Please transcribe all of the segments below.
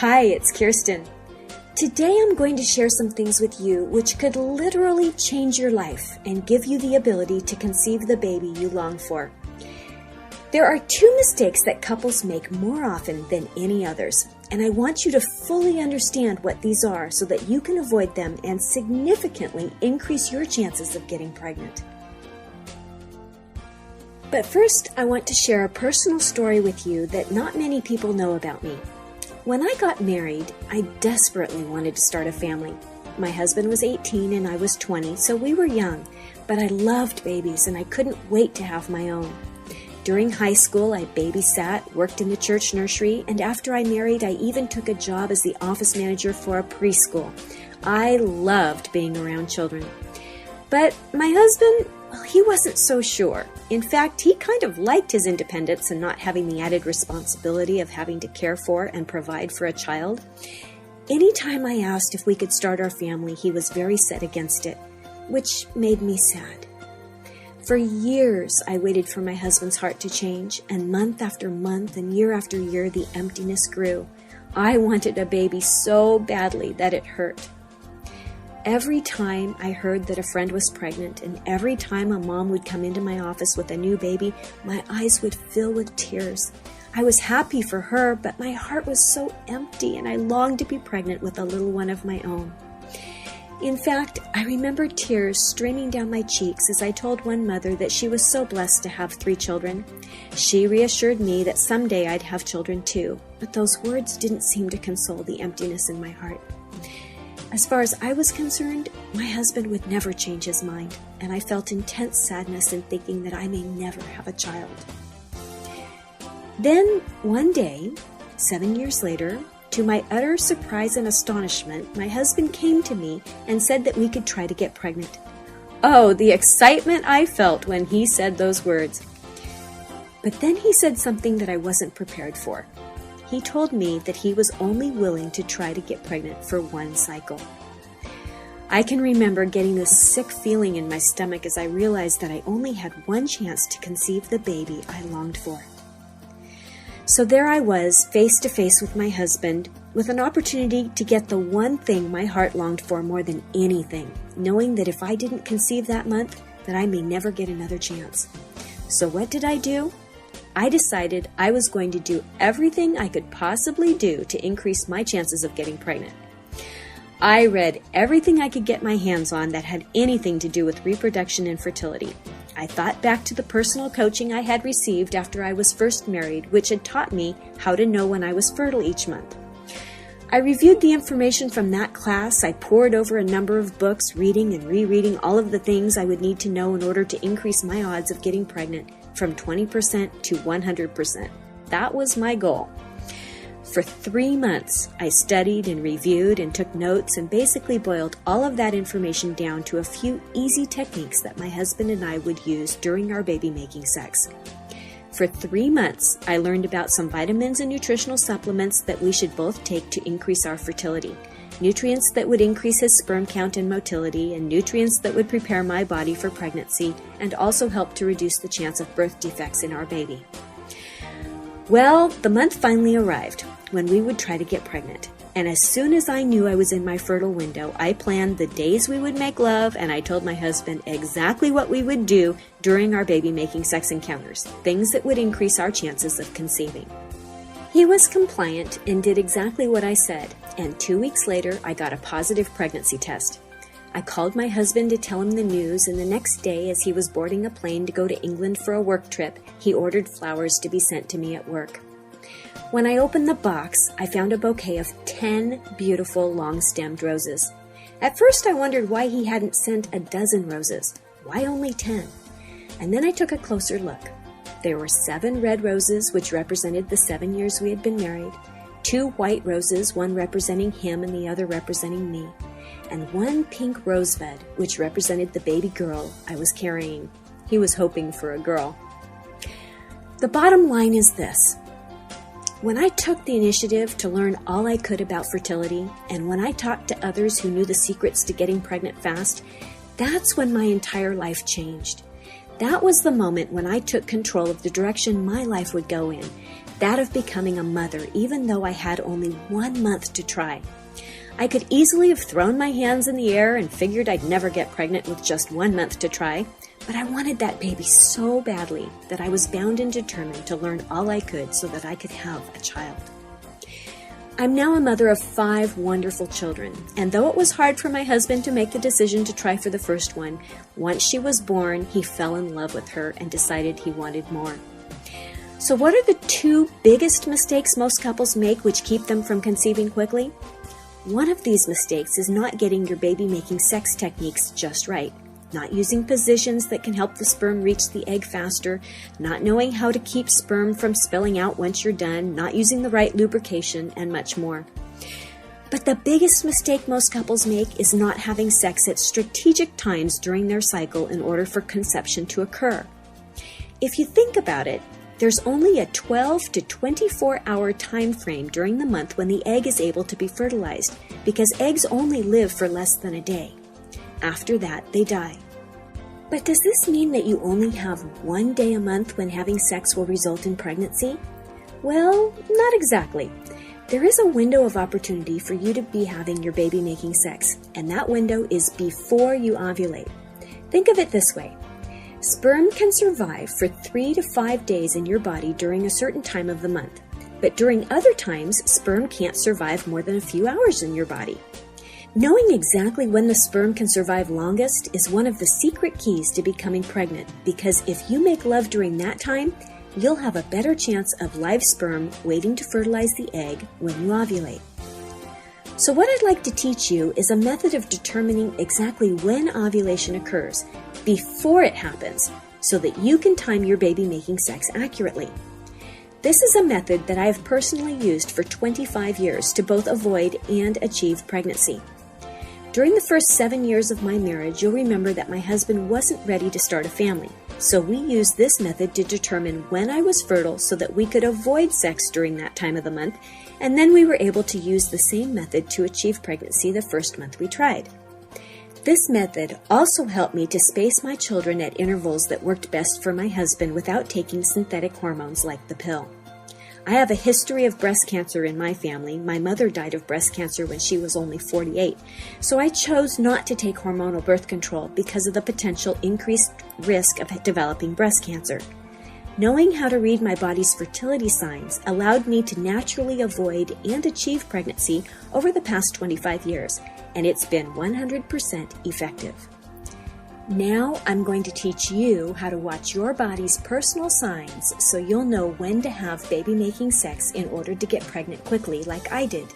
Hi, it's Kirsten. Today I'm going to share some things with you which could literally change your life and give you the ability to conceive the baby you long for. There are two mistakes that couples make more often than any others, and I want you to fully understand what these are so that you can avoid them and significantly increase your chances of getting pregnant. But first, I want to share a personal story with you that not many people know about me. When I got married, I desperately wanted to start a family. My husband was 18 and I was 20, so we were young, but I loved babies and I couldn't wait to have my own. During high school, I babysat, worked in the church nursery, and after I married, I even took a job as the office manager for a preschool. I loved being around children. But my husband, he wasn't so sure. In fact, he kind of liked his independence and not having the added responsibility of having to care for and provide for a child. Anytime I asked if we could start our family, he was very set against it, which made me sad. For years, I waited for my husband's heart to change, and month after month and year after year, the emptiness grew. I wanted a baby so badly that it hurt. Every time I heard that a friend was pregnant, and every time a mom would come into my office with a new baby, my eyes would fill with tears. I was happy for her, but my heart was so empty, and I longed to be pregnant with a little one of my own. In fact, I remember tears streaming down my cheeks as I told one mother that she was so blessed to have 3 children. She reassured me that someday I'd have children too, but those words didn't seem to console the emptiness in my heart. As far as I was concerned, my husband would never change his mind, and I felt intense sadness in thinking that I may never have a child. Then, one day, 7 years later, to my utter surprise and astonishment, my husband came to me and said that we could try to get pregnant. Oh, the excitement I felt when he said those words. But then he said something that I wasn't prepared for. He told me that he was only willing to try to get pregnant for 1 cycle. I can remember getting this sick feeling in my stomach as I realized that I only had 1 chance to conceive the baby I longed for. So there I was, face to face with my husband, with an opportunity to get the one thing my heart longed for more than anything, knowing that if I didn't conceive that month, that I may never get another chance. So what did I do? I decided I was going to do everything I could possibly do to increase my chances of getting pregnant. I read everything I could get my hands on that had anything to do with reproduction and fertility. I thought back to the personal coaching I had received after I was first married, which had taught me how to know when I was fertile each month. I reviewed the information from that class. I pored over a number of books, reading and rereading all of the things I would need to know in order to increase my odds of getting pregnant from 20% to 100%. That was my goal. For 3 months, I studied and reviewed and took notes and basically boiled all of that information down to a few easy techniques that my husband and I would use during our baby-making sex. For 3 months, I learned about some vitamins and nutritional supplements that we should both take to increase our fertility, nutrients that would increase his sperm count and motility, and nutrients that would prepare my body for pregnancy and also help to reduce the chance of birth defects in our baby. Well, the month finally arrived when we would try to get pregnant. And as soon as I knew I was in my fertile window, I planned the days we would make love, and I told my husband exactly what we would do during our baby-making sex encounters, things that would increase our chances of conceiving. He was compliant and did exactly what I said, and 2 weeks later, I got a positive pregnancy test. I called my husband to tell him the news, and the next day, as he was boarding a plane to go to England for a work trip, he ordered flowers to be sent to me at work. When I opened the box, I found a bouquet of 10 beautiful long-stemmed roses. At first, I wondered why he hadn't sent a dozen roses. Why only 10? And then I took a closer look. There were 7 red roses, which represented the 7 years we had been married, 2 white roses, one representing him and the other representing me, and 1 pink rosebud, which represented the baby girl I was carrying. He was hoping for a girl. The bottom line is this. When I took the initiative to learn all I could about fertility, and when I talked to others who knew the secrets to getting pregnant fast, that's when my entire life changed. That was the moment when I took control of the direction my life would go in. that of becoming a mother, even though I had only 1 month to try. I could easily have thrown my hands in the air and figured I'd never get pregnant with just 1 month to try, but I wanted that baby so badly that I was bound and determined to learn all I could so that I could have a child. I'm now a mother of 5 wonderful children, and though it was hard for my husband to make the decision to try for the first one, once she was born, he fell in love with her and decided he wanted more. So what are the 2 biggest mistakes most couples make which keep them from conceiving quickly? One of these mistakes is not getting your baby-making sex techniques just right. Not using positions that can help the sperm reach the egg faster, not knowing how to keep sperm from spilling out once you're done, not using the right lubrication, and much more. But the biggest mistake most couples make is not having sex at strategic times during their cycle in order for conception to occur. If you think about it, there's only a 12 to 24-hour time frame during the month when the egg is able to be fertilized, because eggs only live for less than a day. After that, they die. But does this mean that you only have 1 day a month when having sex will result in pregnancy? Well, not exactly. There is a window of opportunity for you to be having your baby-making sex, and that window is before you ovulate. Think of it this way. Sperm can survive for 3 to 5 days in your body during a certain time of the month, but during other times, sperm can't survive more than a few hours in your body. Knowing exactly when the sperm can survive longest is one of the secret keys to becoming pregnant, because if you make love during that time, you'll have a better chance of live sperm waiting to fertilize the egg when you ovulate. So what I'd like to teach you is a method of determining exactly when ovulation occurs, before it happens, so that you can time your baby-making sex accurately. This is a method that I have personally used for 25 years to both avoid and achieve pregnancy. During the first 7 years of my marriage, you'll remember that my husband wasn't ready to start a family, so we used this method to determine when I was fertile so that we could avoid sex during that time of the month, and then we were able to use the same method to achieve pregnancy the first month we tried. This method also helped me to space my children at intervals that worked best for my husband without taking synthetic hormones like the pill. I have a history of breast cancer in my family. My mother died of breast cancer when she was only 48, so I chose not to take hormonal birth control because of the potential increased risk of developing breast cancer. Knowing how to read my body's fertility signs allowed me to naturally avoid and achieve pregnancy over the past 25 years, and it's been 100% effective. Now I'm going to teach you how to watch your body's personal signs so you'll know when to have baby-making sex in order to get pregnant quickly like I did.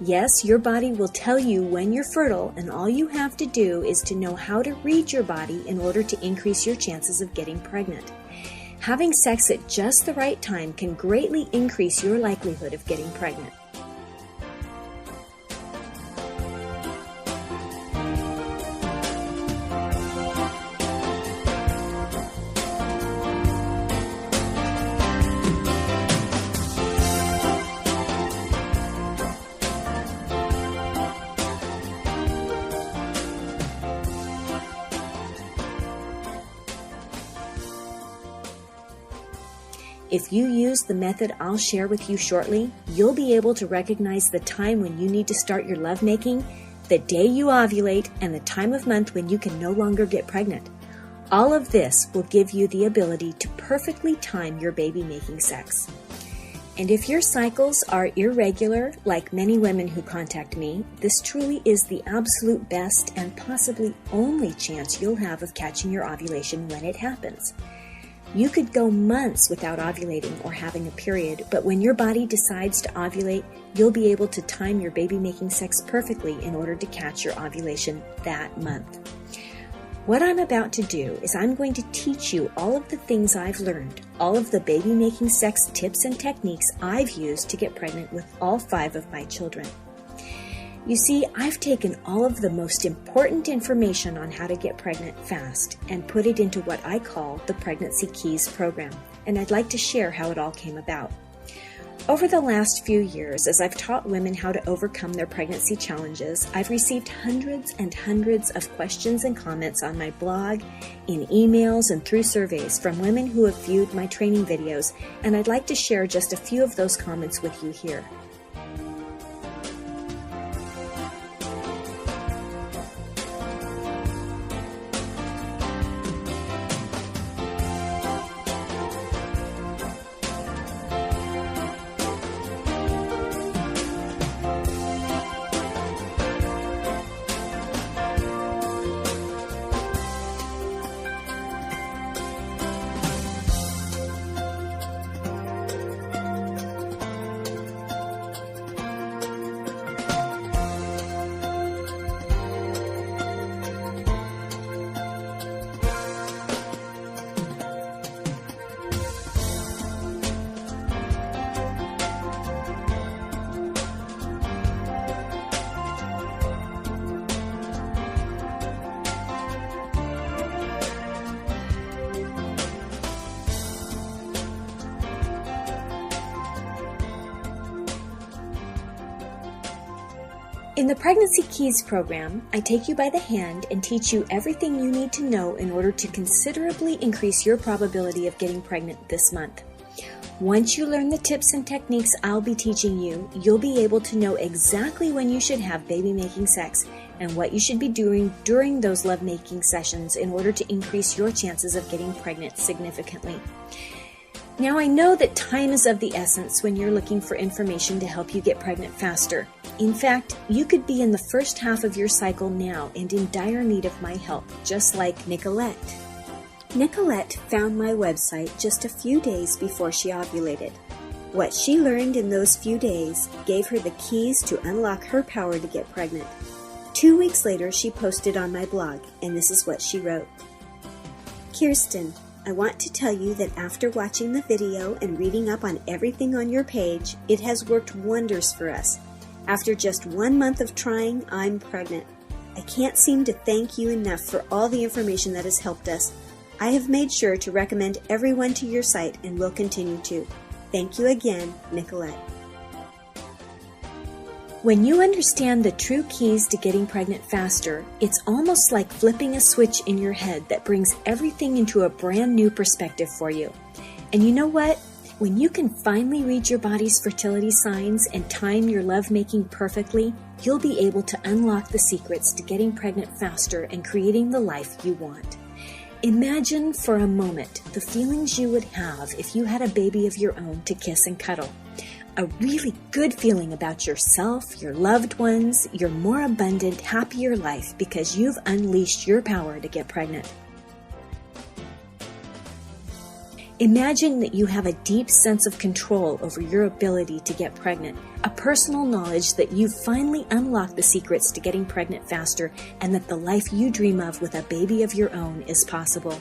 Yes, your body will tell you when you're fertile, and all you have to do is to know how to read your body in order to increase your chances of getting pregnant. Having sex at just the right time can greatly increase your likelihood of getting pregnant. If you use the method I'll share with you shortly, you'll be able to recognize the time when you need to start your lovemaking, the day you ovulate, and the time of month when you can no longer get pregnant. All of this will give you the ability to perfectly time your baby-making sex. And if your cycles are irregular, like many women who contact me, this truly is the absolute best and possibly only chance you'll have of catching your ovulation when it happens. You could go months without ovulating or having a period, but when your body decides to ovulate, you'll be able to time your baby-making sex perfectly in order to catch your ovulation that month. What I'm about to do is I'm going to teach you all of the things I've learned, all of the baby-making sex tips and techniques I've used to get pregnant with all 5 of my children. You see, I've taken all of the most important information on how to get pregnant fast and put it into what I call the Pregnancy Keys program, and I'd like to share how it all came about. Over the last few years, as I've taught women how to overcome their pregnancy challenges, I've received hundreds and hundreds of questions and comments on my blog, in emails, and through surveys from women who have viewed my training videos, and I'd like to share just a few of those comments with you here. In the Pregnancy Keys program, I take you by the hand and teach you everything you need to know in order to considerably increase your probability of getting pregnant this month. Once you learn the tips and techniques I'll be teaching you, you'll be able to know exactly when you should have baby-making sex and what you should be doing during those love-making sessions in order to increase your chances of getting pregnant significantly. Now, I know that time is of the essence when you're looking for information to help you get pregnant faster. In fact, you could be in the first half of your cycle now and in dire need of my help, just like Nicolette. Nicolette found my website just a few days before she ovulated. What she learned in those few days gave her the keys to unlock her power to get pregnant. 2 weeks later, she posted on my blog, and this is what she wrote. Kirsten, I want to tell you that after watching the video and reading up on everything on your page, it has worked wonders for us. After just 1 month of trying, I'm pregnant. I can't seem to thank you enough for all the information that has helped us. I have made sure to recommend everyone to your site and will continue to. Thank you again, Nicolette. When you understand the true keys to getting pregnant faster, it's almost like flipping a switch in your head that brings everything into a brand new perspective for you. And you know what? When you can finally read your body's fertility signs and time your lovemaking perfectly, you'll be able to unlock the secrets to getting pregnant faster and creating the life you want. Imagine for a moment the feelings you would have if you had a baby of your own to kiss and cuddle. A really good feeling about yourself, your loved ones, your more abundant, happier life because you've unleashed your power to get pregnant. Imagine that you have a deep sense of control over your ability to get pregnant, a personal knowledge that you've finally unlocked the secrets to getting pregnant faster and that the life you dream of with a baby of your own is possible.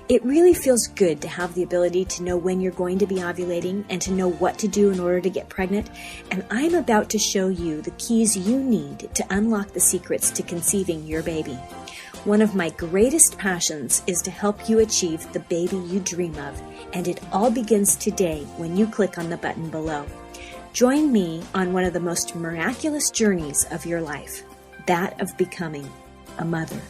It really feels good to have the ability to know when you're going to be ovulating and to know what to do in order to get pregnant, and I'm about to show you the keys you need to unlock the secrets to conceiving your baby. One of my greatest passions is to help you achieve the baby you dream of, and it all begins today when you click on the button below. Join me on one of the most miraculous journeys of your life, that of becoming a mother.